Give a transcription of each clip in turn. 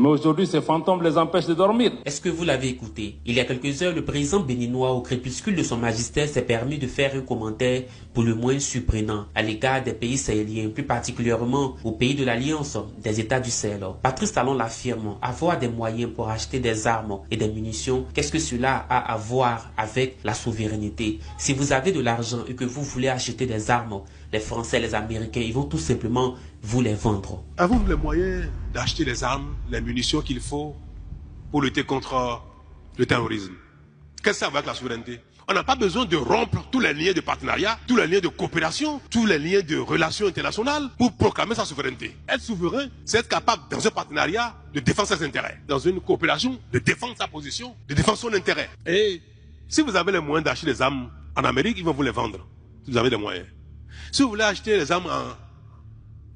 Mais aujourd'hui, ces fantômes les empêchent de dormir. Est-ce que vous l'avez écouté? Il y a quelques heures, le président béninois, au crépuscule de son magistère, s'est permis de faire un commentaire pour le moins surprenant à l'égard des pays sahéliens, plus particulièrement aux pays de l'Alliance des États du Sahel. Patrice Talon l'affirme, avoir des moyens pour acheter des armes et des munitions, qu'est-ce que cela a à voir avec la souveraineté? Si vous avez de l'argent et que vous voulez acheter des armes, les Français, les Américains, ils vont tout simplement vous les vendre. Avez-vous les moyens d'acheter les armes, les munitions qu'il faut pour lutter contre le terrorisme? Qu'est-ce que ça va avec la souveraineté? On n'a pas besoin de rompre tous les liens de partenariat, tous les liens de coopération, tous les liens de relations internationales pour proclamer sa souveraineté. Être souverain, c'est être capable, dans un partenariat, de défendre ses intérêts. Dans une coopération, de défendre sa position, de défendre son intérêt. Et si vous avez les moyens d'acheter des armes en Amérique, ils vont vous les vendre. Si vous avez les moyens. Si vous voulez acheter les armes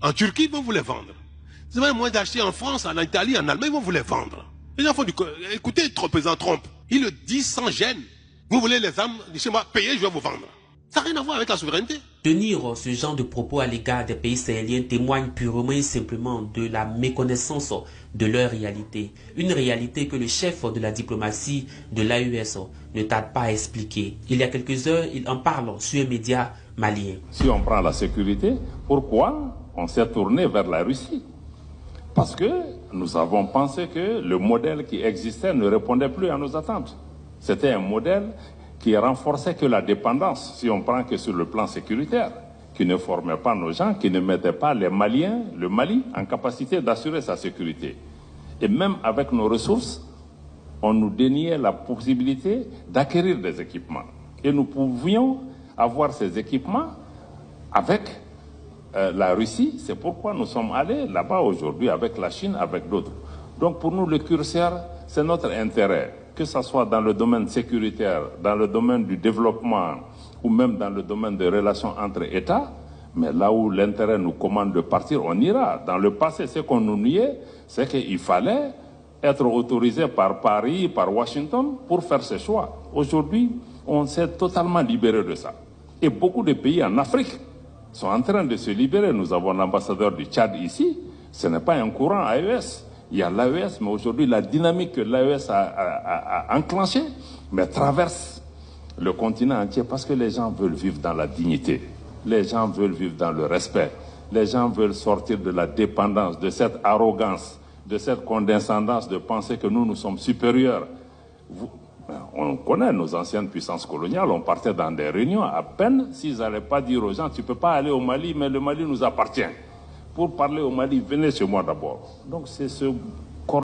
en Turquie, ils vont vous les vendre. Si vous avez les moyens d'acheter en France, en Italie, en Allemagne, ils vont vous les vendre. Les gens font écoutez le président Trump, il le dit sans gêne. Vous voulez les armes de chez moi, payez, je vais vous vendre. Ça n'a rien à voir avec la souveraineté. Tenir ce genre de propos à l'égard des pays sahéliens témoigne purement et simplement de la méconnaissance de leur réalité. Une réalité que le chef de la diplomatie de l'AES ne tarde pas à expliquer. Il y a quelques heures, il en parle sur un média malien. Si on prend la sécurité, pourquoi on s'est tourné vers la Russie? Parce que nous avons pensé que le modèle qui existait ne répondait plus à nos attentes. C'était un modèle qui renforçait que la dépendance, si on prend que sur le plan sécuritaire, qui ne formait pas nos gens, qui ne mettait pas les Maliens, le Mali, en capacité d'assurer sa sécurité. Et même avec nos ressources, on nous déniait la possibilité d'acquérir des équipements. Et nous pouvions avoir ces équipements avec la Russie. C'est pourquoi nous sommes allés là-bas aujourd'hui avec la Chine, avec d'autres. Donc pour nous, le curseur, c'est notre intérêt. Que ce soit dans le domaine sécuritaire, dans le domaine du développement ou même dans le domaine des relations entre États, mais là où l'intérêt nous commande de partir, on ira. Dans le passé, ce qu'on nous niait, c'est qu'il fallait être autorisé par Paris, par Washington pour faire ses choix. Aujourd'hui, on s'est totalement libéré de ça. Et beaucoup de pays en Afrique sont en train de se libérer. Nous avons l'ambassadeur du Tchad ici. Ce n'est pas un courant AES. Il y a l'AES, mais aujourd'hui, la dynamique que l'AES a enclenchée, mais traverse le continent entier parce que les gens veulent vivre dans la dignité. Les gens veulent vivre dans le respect. Les gens veulent sortir de la dépendance, de cette arrogance, de cette condescendance de penser que nous sommes supérieurs. On connaît nos anciennes puissances coloniales, on partait dans des réunions, à peine s'ils n'allaient pas dire aux gens, tu ne peux pas aller au Mali, mais le Mali nous appartient. Pour parler au Mali, venez chez moi d'abord. Donc c'est ce